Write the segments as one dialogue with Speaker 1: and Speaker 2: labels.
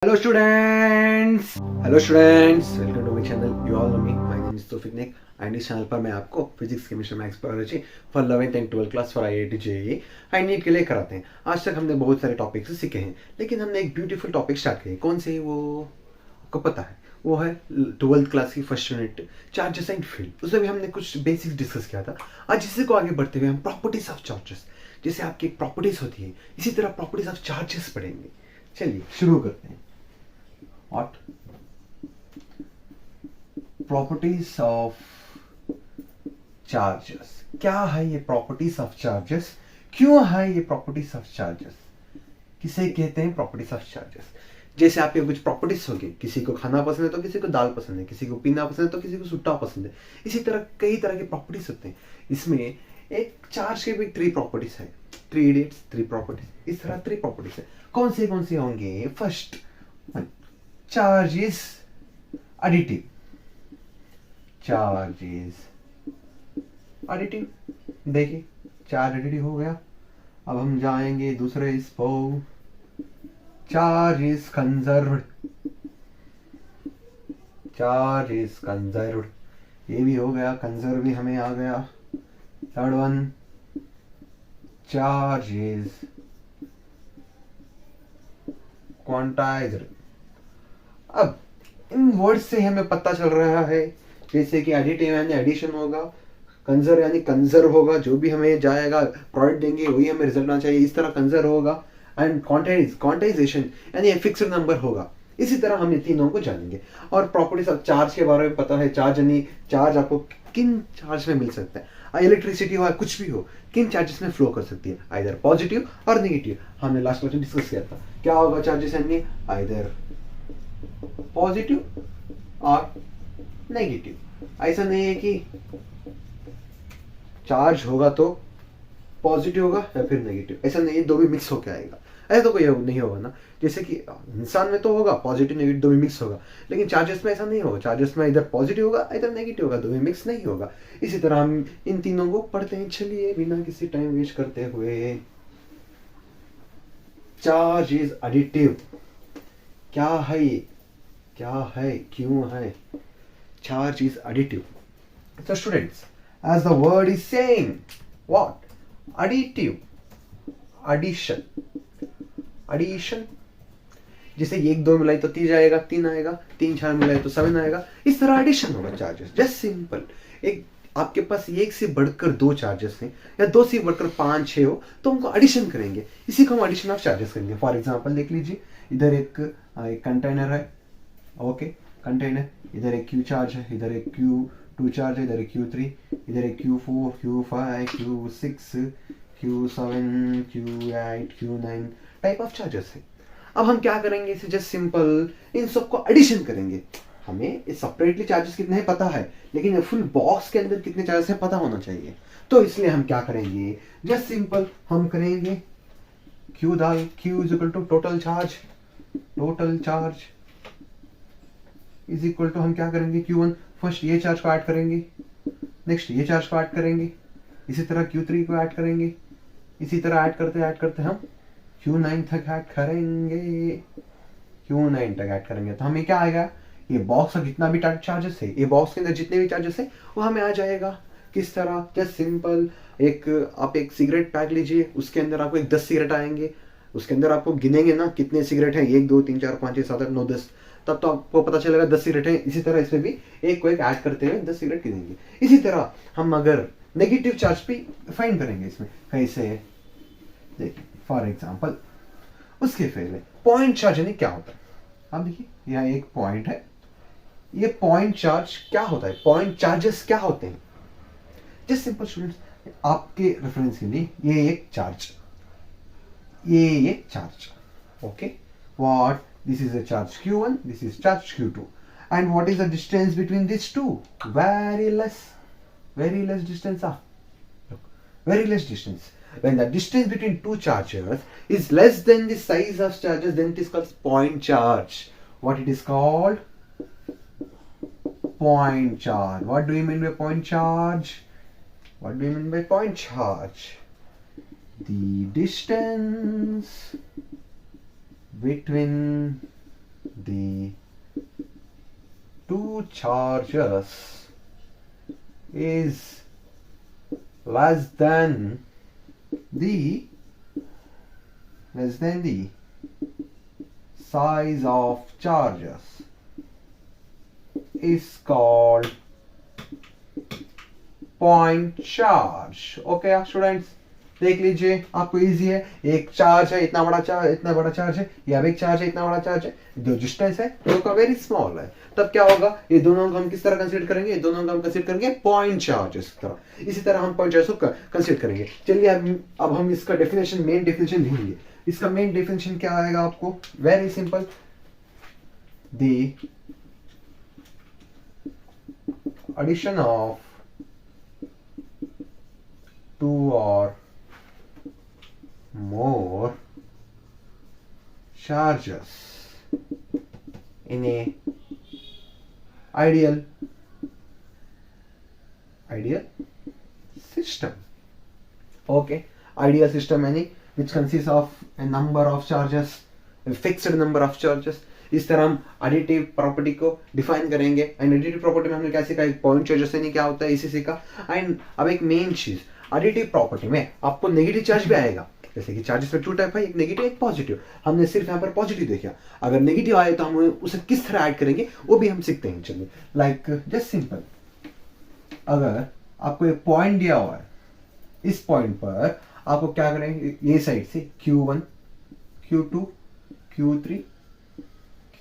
Speaker 1: Hello students, welcome to my channel. You all know me. My name is Tofik Nik and इस channel पर मैं आपको physics, chemistry, maths, biology for 11th and 12th class for IIT JEE and NEET के लिए कराते हैं। आज तक हमने बहुत सारे टॉपिक्स सीखे हैं, लेकिन हमने एक ब्यूटीफुल टॉपिक स्टार्ट किया। कौन से वो आपको पता है? वो है 12th क्लास की first unit charges and field. उसमें भी हमने कुछ बेसिक्स डिस्कस किया था। आज इसी को आगे बढ़ते हुए हम प्रॉपर्टीज ऑफ चार्जेस, जैसे आपकी एक प्रॉपर्टीज होती है, इसी तरह प्रॉपर्टीज ऑफ चार्जेस पढ़ेंगे। चलिए शुरू करते हैं। What? Properties of charges। क्या है ये प्रॉपर्टीज ऑफ चार्जेस? क्यों है ये प्रॉपर्टीज ऑफ चार्जेस? किसे कहते हैं प्रॉपर्टीज ऑफ चार्जेस? जैसे आपके कुछ प्रॉपर्टीज होगी, किसी को खाना पसंद है तो किसी को दाल पसंद है, किसी को पीना पसंद है तो किसी को सुट्टा पसंद है। इसी तरह कई तरह के प्रॉपर्टीज होते हैं। इसमें एक चार्ज के भी 3 प्रॉपर्टीज है। 3 इडियट्स 3 प्रॉपर्टीज। इस तरह 3 प्रॉपर्टीज है। कौन से होंगे? First, charge is additive। Charge is additive. देखिए चार्ज एडिटिव हो गया। अब हम जाएंगे दूसरे इस पो। Charge is conserved. Charge is conserved, ये भी हो गया। कंजर्व भी हमें आ गया। Third one, charge is quantized. अब इन वर्ड्स से हमें पता चल रहा है, जैसे कि एडिटिव यानी एडिशन होगा, कंजर्व यानी कंजर्व होगा, जो भी हमें जाएगा प्रोडक्ट देंगे वही हमें रिजल्ट आना चाहिए, इस तरह कंजर्व होगा। एंड क्वांटाइजेशन यानी फिक्स्ड नंबर होगा। इसी तरह हम ये तीनों को जानेंगे। और प्रॉपर्टीज ऑफ चार्ज के बारे में पता है। चार्ज यानी चार्ज आपको किन चार्ज में मिल सकता है। इलेक्ट्रिसिटी हो, कुछ भी हो, किन चार्जेस में फ्लो कर सकती है, आइदर पॉजिटिव और नेगेटिव। हमने लास्ट क्लास में डिस्कस किया था। क्या होगा चार्जेस यानी आइदर पॉजिटिव और नेगेटिव। ऐसा नहीं है कि चार्ज होगा तो पॉजिटिव होगा या फिर नेगेटिव, ऐसा नहीं है। दो भी मिक्स होकर आएगा, ऐसा तो कोई नहीं होगा ना। जैसे कि इंसान में तो होगा पॉजिटिव नेगेटिव दो भी मिक्स होगा, लेकिन चार्जेस में ऐसा नहीं होगा। चार्जेस में इधर पॉजिटिव होगा इधर नेगेटिव होगा, दो भी मिक्स नहीं होगा। इसी तरह हम इन तीनों को पढ़ते हैं। चलिए बिना किसी टाइम वेस्ट करते हुए, चार्ज इज एडिटिव। क्या है ये? क्या है, क्यों है? Charge is additive। So students, as the word is saying, what? Additive, addition, addition। जैसे 1 2 मिलाई तो 3 आएगा, 3 आएगा, 3 4 मिलाई तो 7 आएगा। इस तरह एडिशन होगा चार्जेस। Just simple. एक आपके पास 1 से बढ़कर 2 चार्जेस हैं या 2 से बढ़कर 5 6 हो तो उनको एडिशन करेंगे। इसी को हम एडिशन ऑफ चार्जेस करेंगे। फॉर एग्जांपल देख लीजिए, इधर एक कंटेनर है। Okay, container. इधर एक क्यू चार्ज है, इधर एक Q2 चार्ज है, इधर एक Q3, इधर एक Q4, Q5, Q6, Q7, Q8, Q9 type of charges है। अब हम क्या करेंगे? इसे जस्ट सिंपल इन सबको एडिशन करेंगे। हमें सेपरेटली चार्जेस कितने हैं पता है, लेकिन फुल बॉक्स के अंदर कितने चार्जेस हैं पता होना चाहिए। तो इसलिए हम क्या करेंगे? जस्ट सिंपल हम करेंगे Q डाल, Q is equal to total charge. Total charge is equal to हम क्या करेंगे? Q1, फर्स्ट ये चार्ज को ऐड करेंगे, नेक्स्ट ये चार्ज को ऐड करेंगे, इसी तरह Q3 को ऐड करेंगे, इसी तरह ऐड करते हम Q9 तक ऐड करेंगे। Q9 तक ऐड करेंगे तो हमें क्या आएगा? ये बॉक्स का जितना भी चार्जेस है, ये बॉक्स के अंदर जितने भी चार्जेस है वो हमें आ जाएगा। किस तरह? Just simple. आप एक सिगरेट पैक लीजिए, उसके अंदर आपको 10 सिगरेट आएंगे। उसके अंदर आपको गिनेंगे ना कितने सिगरेट हैं, 1 2 3 4 5 6 7 8 9 10, तब तो आपको पता चलेगा 10 सिगरेट है। इसी तरह इसमें भी एक को एक ऐड करते हुए 10 सिगरेट गिनेंगे। इसी तरह हम अगर नेगेटिव चार्ज भी फाइंड करेंगे इसमें कैसे है, देखिए फॉर एग्जांपल उसके पहले पॉइंट चार्ज यानी क्या होता है। अब देखिए यहाँ एक पॉइंट है, ये पॉइंट चार्ज क्या होता है, पॉइंट चार्जेस क्या होते हैं। जस्ट सिंपल स्टूडेंट्स, आपके रेफरेंस के लिए ये एक चार्ज, ये charge. Okay, what? This is a charge Q1, this is charge Q2. And what is the distance between these two? Very less distance. Look, very less distance. When the distance between two charges is less than the size of charges, then it is called point charge. What it is called? Point charge. What do you mean by point charge? What do you mean by point charge? The distance between the two charges is less than the size of charges is called point charge. Okay students, देख लीजिए, आपको easy है. एक charge है, इतना बड़ा charge है, या एक चार्ज है, इतना बड़ा चार्ज है, जो डिस्टेंस है दोनों का वेरी स्मॉल है. तब क्या होगा, ये दोनों को हम किस तरह कंसीडर करेंगे, ये दोनों को हम कंसीडर करेंगे पॉइंट चार्जेस की तरह. इसी तरह हम पॉइंट चार्जेस को कंसीडर करेंगे. चलिए अब हम इसका डेफिनेशन, मेन डेफिनेशन लिखेंगे. इसका मेन डेफिनेशन क्या आएगा आपको, very simple. The addition of two or more charges in a ideal system. Okay, ideal system any which consists of a number of charges, a fixed number of charges. इस तरह हम additive property को define करेंगे. And additive property में हमने क्या सीखा, एक पॉइंट चार्ज से नहीं क्या होता है, इसे सीखा. एंड अब एक मेन चीज, एडिटिव प्रॉपर्टी में आपको नेगेटिव चार्ज भी आएगा. जैसे कि चार्जेस में टू टाइप है, एक नेगेटिव एक पॉजिटिव. हमने सिर्फ यहाँ पर पॉजिटिव देखा. अगर नेगेटिव आए तो हम उसे किस तरह ऐड करेंगे वो भी हम सीखते हैं. चलिए, लाइक जस्ट सिंपल, अगर आपको एक पॉइंट दिया हुआ है, इस पॉइंट पर आपको क्या करेंगे, ये साइड से Q1 Q2 Q3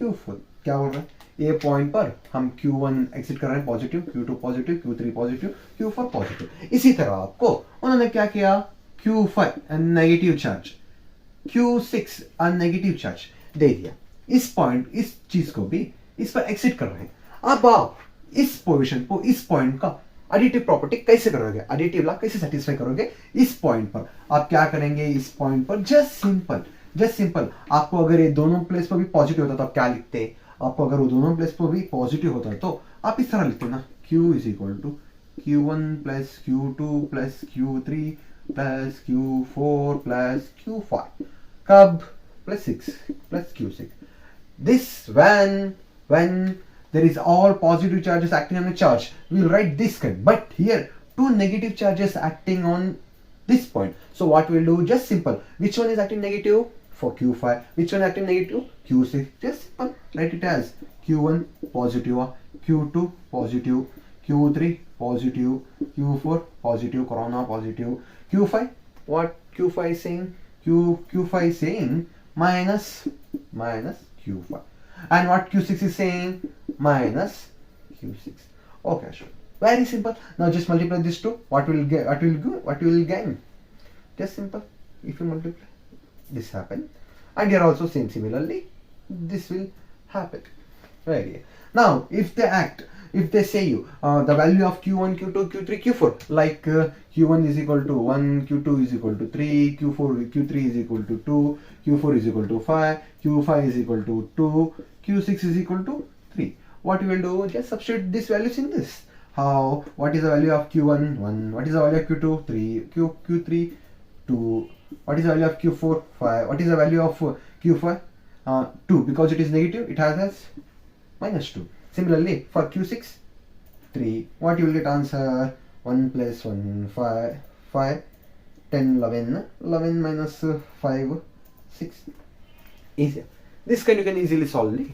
Speaker 1: Q4 क्या बोल रहे हैं, ये पॉइंट पर हम Q1 एक्सिट कर रहे हैं positive, Q2 positive, Q3 positive, Q4 positive. इसी तरह आपको उन्होंने क्या किया, Q5 negative charge, Q6 negative charge दे दिया. इस पॉइंट, इस चीज को भी इस पर एक्सिट कर रहे हैं. अब आप इस पोजीशन को, इस पॉइंट का एडिटिव प्रॉपर्टी कैसे करोगे, एडिटिव लॉ कैसे सेटिस्फाई करोगे. इस पॉइंट पर आप क्या करेंगे, इस पॉइंट पर जस्ट सिंपल आपको अगर ये दोनों प्लेस पर भी पॉजिटिव होता तो आप क्या लिखते, आपको अगर वो दोनों प्लेस पर भी पॉजिटिव होता तो आप इस तरह लिखते ना, Q is equal to Q1 plus Q2 plus Q3 plus Q4 plus Q5, कब, plus 6 plus Q6. This when there is all positive charges acting on a charge, we will write this kind. But here two negative charges acting on this point. So what we'll do, just simple. Which one is acting negative for Q5? Which one acting negative? Q6. Just simple. Write it as Q1 positive, Q2 positive, Q3 positive, Q4 positive, corona positive, Q5. What Q5 is saying? Q5 is saying minus Q5. And what Q6 is saying? Minus Q6. Okay, sure. Very simple. Now just multiply these two. What will gain? Just simple. If you multiply, this happen. And here also same. Similarly, this will happen. Right. Now, if they say you the value of Q1, Q2, Q3, Q4, like Q1 is equal to 1, Q2 is equal to 3, Q3 is equal to 2, Q4 is equal to 5, Q5 is equal to 2, Q6 is equal to 3. What you will do? Just substitute these values in this. How? What is the value of Q1? 1. What is the value of Q2? 3. Q3? 2. What is the value of Q4? 5. What is the value of Q5? 2. Because it is negative, it has as minus 2. Similarly, for Q6, 3. What you will get answer? 1 plus 1, 5, 10, 11 minus 5, 6. Easier. This kind you can easily solve the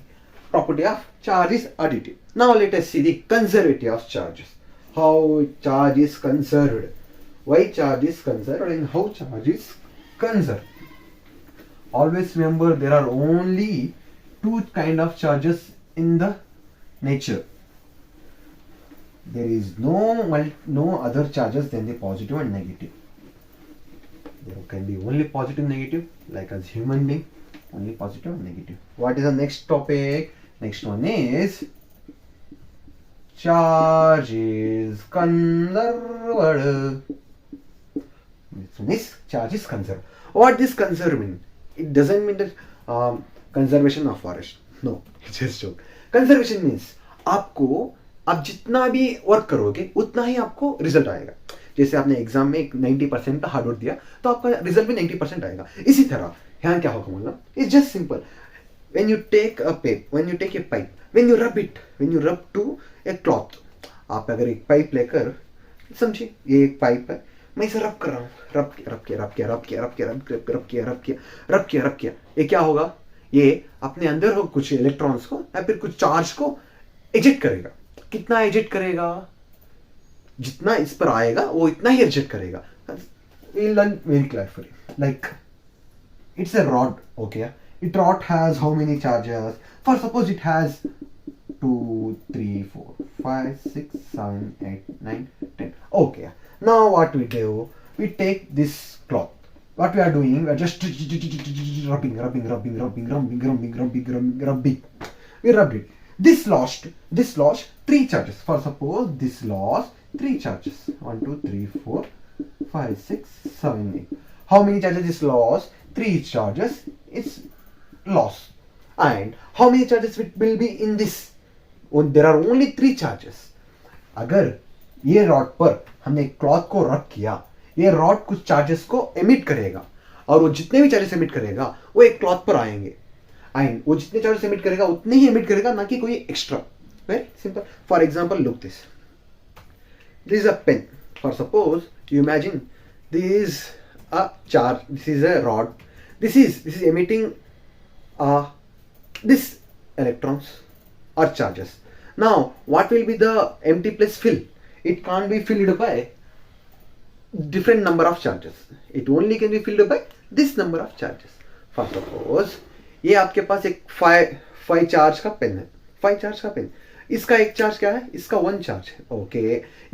Speaker 1: property of charge is additive. Now let us see the conservative of charges. How charge is conserved. Why charge is conserved and how charge is conserved. Always remember there are only two kind of charges in the nature. There is no other charges than the positive and negative. There can be only positive and negative, like as human being, only positive and negative. What is the next topic? Next one is charge is conserved. This one is charge is conserved. What does conserve mean? It doesn't mean that conservation of forest. No, it's just joke. Conservation means आप जितना भी work करोगे उतना ही आपको result आएगा. जैसे आपने exam में 90% का हार्डवर्क दिया तो आपका रिजल्ट भी 90% आएगा. इसी तरह यहाँ क्या होगा मतलब, it's just simple. when you take a pipe, when you rub to a cloth. आप अगर एक पाइप लेकर, समझिए ये एक पाइप है, मैं इसे रब कर रहा हूँ, रब किया, ये क्या होगा? ये अपने अंदर हो कुछ इलेक्ट्रॉन्स को या फिर कुछ चार्ज को एजेक्ट करेगा. कितना एजेक्ट करेगा? जितना इस पर आएगा वो इतना ही एजेक्ट करेगा. We'll learn very carefully. Like, it's a rod, okay? It rod has how many charges? For suppose it has 2, 3, 4, 5, 6, 7, 8, 9, 10. Okay. Now what we do? We take this cloth. What we are doing? We are just rubbing. We rubbed it. This lost 3 charges. For suppose this lost 3 charges. 1, 2, 3, 4, 5, 6, 7, 8. How many charges is lost? 3 charges is lost. And how many charges will be in this? There are only 3 charges. अगर ये rod पर हमने cloth को रब किया, ये rod कुछ charges को एमिट करेगा, और वो जितने भी चार्जेस एमिट करेगा वो एक क्लॉथ पर आएंगे. एंड वो जितने चार्जेस एमिट करेगा उतने ही एमिट करेगा, ना कि कोई extra. Very simple. For example, look this is a pen. For suppose you imagine this is a charge, this is a rod, this is emitting this electrons or charges. Now what will be the empty place fill? It can't be filled by different number of charges. It only can be filled by this number of charges. For suppose ये आपके पास एक 5 charge का pen है. 5 charge का pen, इसका एक charge क्या है? इसका 1 चार्ज है. ओके,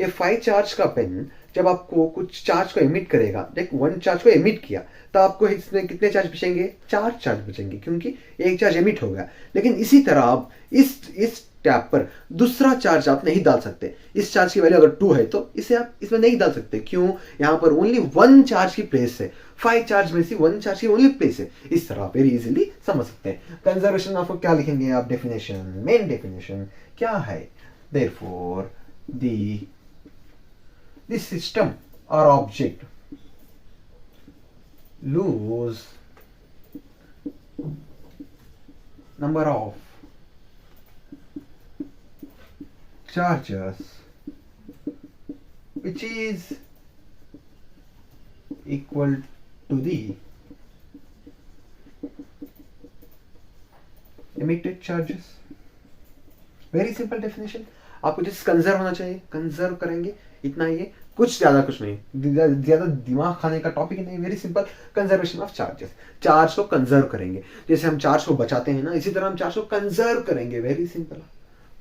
Speaker 1: ये 5 चार्ज का पेन जब आपको कुछ चार्ज को एमिट करेगा, देख 1 चार्ज को एमिट किया, तो आपको इसमें कितने चार्ज बचेंगे? 4 चार्ज बचेंगे, क्योंकि एक चार्ज एमिट हो गया. लेकिन इसी तरह आप इस टैप पर दूसरा चार्ज आप नहीं डाल सकते. इस चार्ज की वैल्यू अगर 2 है तो इसे आप इसमें नहीं डाल सकते. क्यों? यहाँ पर ओनली 1 चार्ज की प्लेस है. 5 चार्ज में से 1 चार्ज की ओनली प्लेस है. इस तरह आप वेरी इजीली समझ सकते हैं. कंजर्वेशन ऑफ क्या लिखेंगे आप? डेफिनेशन, मेन डेफिनेशन क्या है? Therefore this system or object lose number of charges which is equal to the emitted charges. Very simple definition. आपको जिस कंजर्व होना चाहिए, कंजर्व करेंगे, इतना ही है, कुछ ज्यादा कुछ नहीं, ज्यादा दिमाग खाने का टॉपिक नहीं. Very simple, conservation of charges. Charge को कंजर्व करेंगे, जैसे हम चार्ज को बचाते हैं ना, इसी तरह हम चार्ज को कंजर्व करेंगे. Very simple.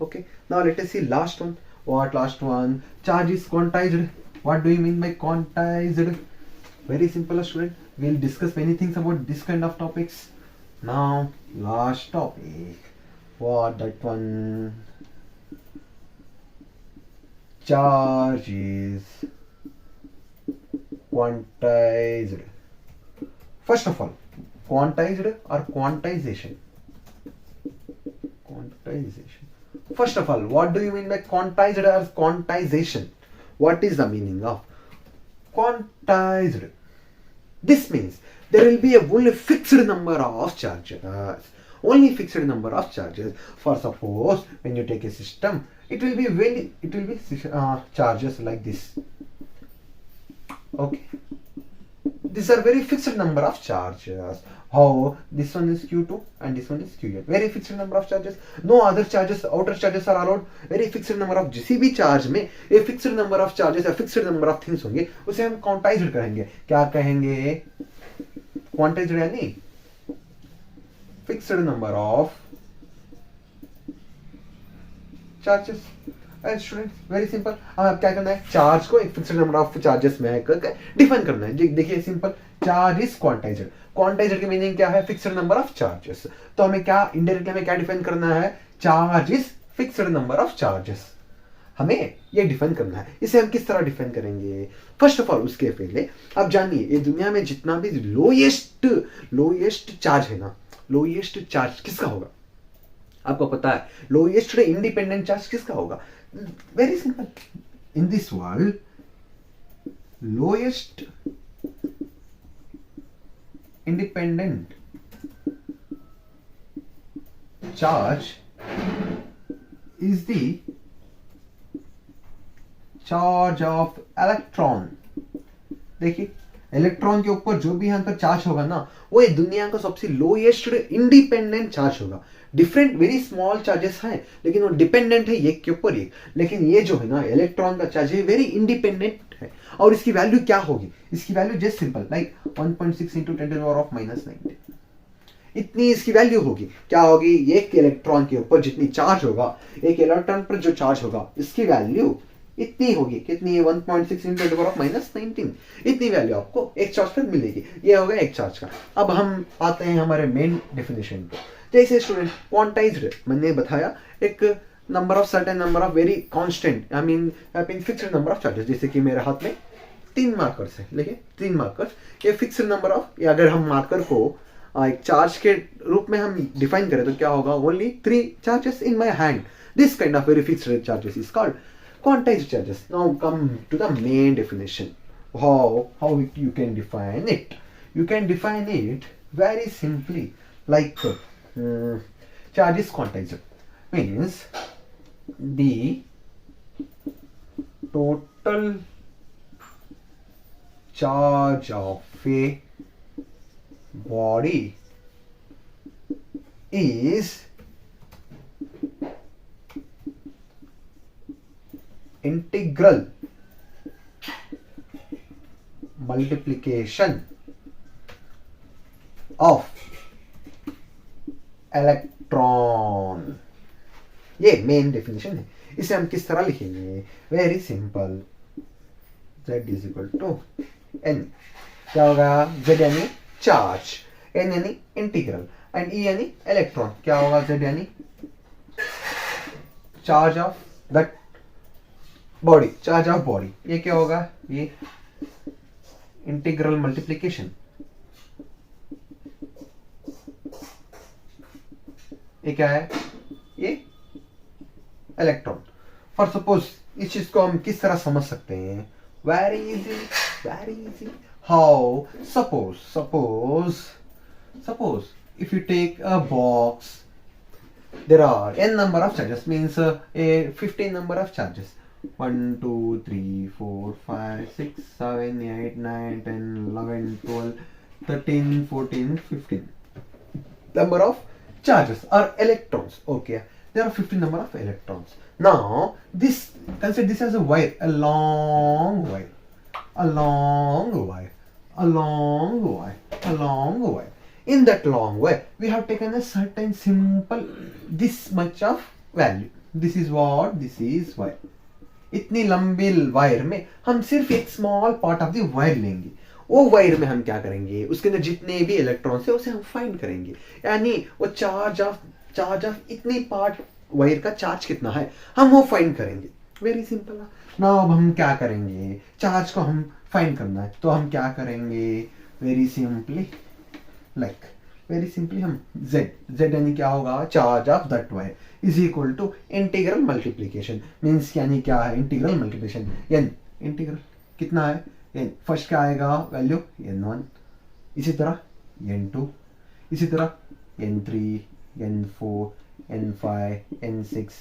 Speaker 1: Okay, now let us see last one. What last one? Charge is quantized. What do you mean by quantized? Very simple student. We will discuss many things about this kind of topics. Now last topic. What that one? Charge is quantized. First of all, quantized or quantization? Quantization. First of all, what do you mean by quantized or quantization? What is the meaning of quantized? This means there will be a only fixed number of charges. Only fixed number of charges. For suppose when you take a system, it will be charges like this. Okay, these are very fixed number of charges. How? This one is Q2 and this one is Q8. Very fixed number of charges. No other charges, outer charges are allowed. Very fixed number of किसी भी charge में एक fixed number of charges या fixed number of things होंगे, उसे हम quantized कहेंगे. क्या कहेंगे? Quantized यानी fixed number of charges. Students very simple. अब क्या करना है? चार्ज को एक फिक्स्ड नंबर ऑफ चार्जेस में करके डिफाइन करना है. देखिए simple. Charge is quantized. Quantized की मीनिंग क्या है? Fixed number of charges. तो हमें क्या इनडायरेक्टली हमें क्या डिफाइन करना है? Charge is fixed number of charges. हमें ये डिफाइन करना है. इसे हम किस तरह डिफाइन करेंगे? फर्स्ट ऑफ ऑल उसके पहले आप जानिए, ये दुनिया में जितना भी लोएस्ट चार्ज है ना, लोएस्ट चार्ज किसका होगा? आपको पता है लोएस्ट इंडिपेंडेंट चार्ज किसका होगा? Very simple. In this world lowest independent charge is the charge of electron. देखिए इलेक्ट्रॉन के ऊपर जो भी यहाँ पर चार्ज होगा ना, वो ये दुनिया का सबसे लोएस्ट इंडिपेंडेंट चार्ज होगा। डिफरेंट वेरी स्मॉल चार्जेस हैं, लेकिन वो डिपेंडेंट है एक के ऊपर एक। लेकिन ये जो है ना इलेक्ट्रॉन का चार्ज है वेरी इंडिपेंडेंट है। और इसकी वैल्यू क्या होगी? इसकी value just simple like 1.6 into 10⁻⁻⁹ इतनी इसकी वैल्यू होगी। क्या होगी? एक इलेक्ट्रॉन के ऊपर जितनी चार्ज होगा, एक इलेक्ट्रॉन पर जो चार्ज होगा, इसकी वैल्यू इतनी होगी। कितनी है? 1.6 इंटू 10⁻⁻⁹ इतनी वैल्यू आपको एक चार्ज पर मिलेगी। ये होगा एक चार्ज का। अब हम आते हैं हमारे मेन डेफिनेशन पे। जैसे स्टूडेंट क्वांटाइज्ड, मैंने बताया एक number of certain number of very constant, I mean fixed number of charges. जैसे कि मेरे हाथ में 3 मार्कर्स है, देखिए 3 मार्कर्स, ये फिक्स्ड नंबर ऑफ, अगर हम मार्कर को एक चार्ज के रूप में हम डिफाइन करें तो क्या होगा? Only 3 charges in my hand. This kind of very fixed charges is called quantized charges. Now come to the main definition. How you can define it? You can define it very simply like charge is quantized means the total charge of a body is integral multiplication of electron। ये main definition है। इसे हम किस तरह लिखेंगे? Very simple, z is equal to n। क्या होगा? z यानी चार्ज, n यानी इंटीग्रल एंड e यानी इलेक्ट्रॉन। क्या होगा? z यानी charge of that body, charge of body. ये क्या होगा? ये इंटीग्रल मल्टीप्लीकेशन, ये क्या है? ये इलेक्ट्रॉन। फॉर सपोज इस चीज को हम किस तरह समझ सकते हैं? Very easy, very easy. How? Suppose if you take a box, there are n number of charges, means a 15 number of charges, 1 2 3 4 5 6 7 8 9 10 11 12 13 14 15 number of charges are electrons. Okay, there are 15 number of electrons. Now this, consider this as a wire, a long wire, a long wire, a long wire, a long wire. In that long wire we have taken a certain simple this much of value. This is what? This is wire. इतनी लंबी wire में हम सिर्फ एक small part of the wire लेंगे। वो wire में हम क्या करेंगे? उसके अंदर जितने भी इलेक्ट्रॉन्स है उसे हम फाइंड करेंगे। यानी वो चार्ज ऑफ इतनी पार्ट वायर का चार्ज कितना है, हम वो फाइंड करेंगे। Very simple. नाउ अब हम क्या करेंगे? चार्ज को हम फाइंड करना है तो हम क्या करेंगे? वेरी सिंपली हम z यानी क्या होगा? Charge of that wire is equal to integral multiplication, means यानी क्या है? Integral multiplication n। इंटीग्रल कितना है? n। फर्स्ट क्या आएगा? वैल्यू n1, इसी तरह n2, इसी तरह n3, n4, n5, n6,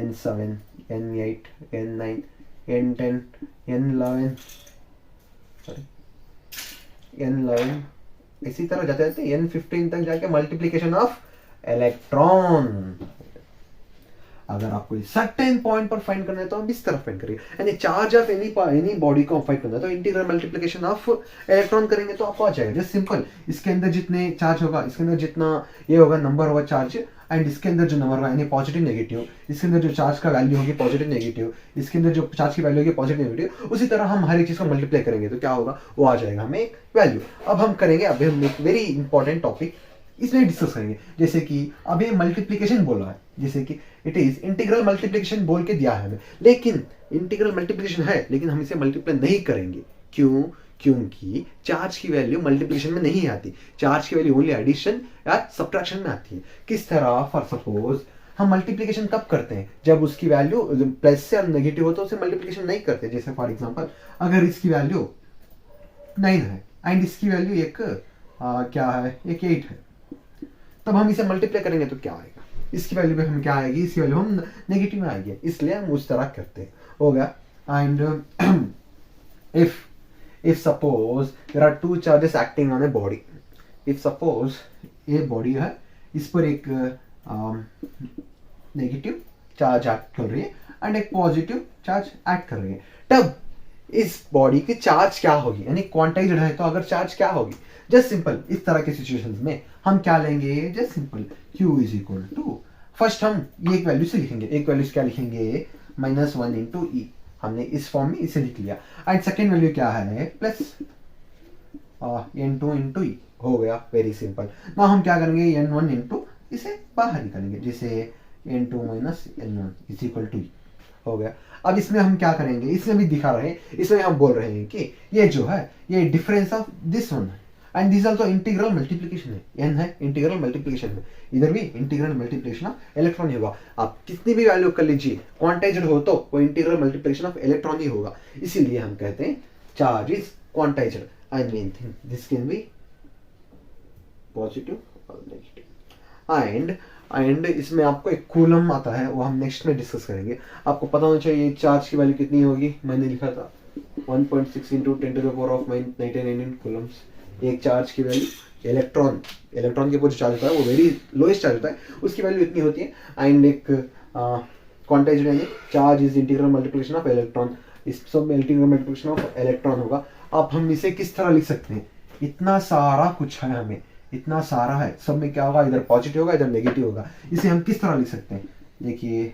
Speaker 1: n7, n8, n9, n10, n11, n11, इसी तरह जाते जाते n15 तक जाके मल्टीप्लीकेशन ऑफ इलेक्ट्रॉन। अगर आपको सर्टेन पॉइंट पर फाइंड करना है तो हम इस तरह फाइंड करेंगे। यानी चार्ज ऑफ एनी बॉडी को फाइंड करना है तो इंटीग्रल मल्टीप्लिकेशन ऑफ इलेक्ट्रॉन करेंगे तो आपको आ जाएगा। जस्ट सिंपल, इसके अंदर जितने चार्ज होगा, इसके अंदर जितना ये होगा नंबर होगा चार्ज, एंड इसके अंदर जो नंबर होगा यानी पॉजिटिव नेगेटिव, इसके अंदर जो चार्ज का वैल्यू होगी पॉजिटिव नेगेटिव, इसके अंदर जो चार्ज की वैल्यू होगी पॉजिटिव नेगेटिव, उसी तरह हम हर एक चीज को मल्टीप्लाई करेंगे तो क्या होगा? वो आ जाएगा हमें एक वैल्यू। अब हम करेंगे, अभी हम एक वेरी इंपॉर्टेंट टॉपिक इसमें डिस्कस करेंगे। जैसे कि अभी मल्टीप्लिकेशन बोला है, जैसे कि इट इज इंटीग्रल मल्टीप्लिकेशन बोल के दिया है हमें, लेकिन इंटीग्रल मल्टीप्लिकेशन है लेकिन हम इसे मल्टीप्लाई नहीं करेंगे। क्यों? क्योंकि चार्ज की वैल्यू मल्टीप्लिकेशन में नहीं आती। चार्ज की वैल्यू ओनली एडिशन या सब्ट्रैक्शन में आती है। किस तरह? फॉर सपोज हम मल्टीप्लिकेशन कब करते हैं? जब उसकी वैल्यू प्लस से नेगेटिव हो तो उसे मल्टीप्लिकेशन नहीं करते। जैसे फॉर एग्जांपल अगर इसकी वैल्यू 9 है एंड इसकी वैल्यू एक क्या है? एक 8 है, तब हम इसे मल्टीप्लाई करेंगे तो क्या आएगा? इसकी वैल्यू पे हम क्या आएगी, इसकी वैल्यू हम नेगेटिव में आएगी, इसलिए हम उस तरह करते हैं। हो गया। And if suppose there are two charges acting on a body, if suppose ये बॉडी है, इस पर एक नेगेटिव चार्ज एक्ट कर रही है एंड एक पॉजिटिव चार्ज एक्ट कर रही है, तब इस बॉडी की चार्ज क्या होगी, यानी क्वांटाइज्ड है तो अगर चार्ज क्या होगी। जस्ट सिंपल इस तरह के सिचुएशंस में हम क्या लेंगे, just simple Q is equal to, first हम ये एक वैल्यू से लिखेंगे, एक वैल्यू से क्या लिखेंगे, -1 इंटू ई, हमने इस फॉर्म में इसे लिख लिया। एंड सेकेंड वैल्यू क्या है, प्लस N2 इंटू ई, हो गया, वेरी सिंपल। ना हम क्या करेंगे, N1 इंटू इसे बाहर निकालेंगे, जिसे N2 minus N1 is equal to E, हो गया। अब इसमें हम क्या करेंगे, इसमें भी दिखा रहे हैं, इसमें हम बोल रहे हैं कि ये जो है ये डिफरेंस ऑफ दिस वन है and this also integral multiplication है, n है इंटीग्रल मल्टीप्लिकेशन है, इधर भी इंटीग्रल मल्टीप्लिकेशन ऑफ इलेक्ट्रॉन ही होगा। आप कितनी भी वैल्यू कर लीजिए, क्वांटाइज्ड हो तो वो इंटीग्रल मल्टीप्लिकेशन ऑफ इलेक्ट्रॉन ही होगा, इसीलिए हम कहते हैं charge is quantized. I mean this can be positive और नेगेटिव। एंड इसमें आपको एक कूलम आता है, वो हम नेक्स्ट में डिस्कस करेंगे। आपको पता होना चाहिए चार्ज की वैल्यू कितनी होगी, मैंने लिखा था 1.6 इंटू 10⁻⁻⁹ कूलम्स, एक चार्ज की वैल्यू। इलेक्ट्रॉन के ऊपर जो चार्ज होता है वो वेरी लोएस्ट चार्ज होता है, उसकी वैल्यू इतनी होती है। एंड एक क्वांटाइज्ड यानी charge is integral multiplication of electron, इस सब में इंटीग्रल मल्टीप्लिकेशन ऑफ इलेक्ट्रॉन होगा। अब हम इसे किस तरह लिख सकते हैं, इतना सारा कुछ है, हमें इतना सारा है, सब में क्या होगा, इधर पॉजिटिव होगा इधर नेगेटिव होगा, इसे हम किस तरह लिख सकते हैं। देखिए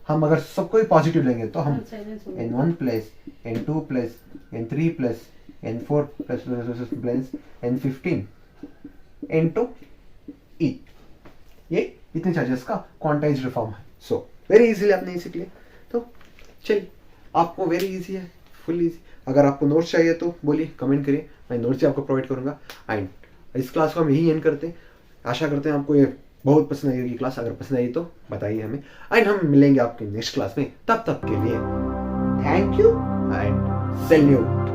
Speaker 1: हम अगर सबको ही पॉजिटिव लेंगे तो हम N1 plus N2 plus N3 plus N4 plus N15 N2 E, ये इतने चार्जेस का क्वांटाइज्ड फॉर्म है। सो वेरी इजीली आपने सीख लिया, तो चलिए आपको वेरी इजी है, फुल इजी। अगर आपको नोट्स चाहिए तो बोलिए, कमेंट करिए, मैं नोट्स आपको प्रोवाइड करूंगा। एंड इस क्लास को हम यही एंड करते हैं। आशा करते हैं आपको ये बहुत पसंद आएगी क्लास, अगर पसंद आई तो बताइए हमें। एंड हम मिलेंगे आपके नेक्स्ट क्लास में, तब तक के लिए थैंक यू एंड सैल्यूट।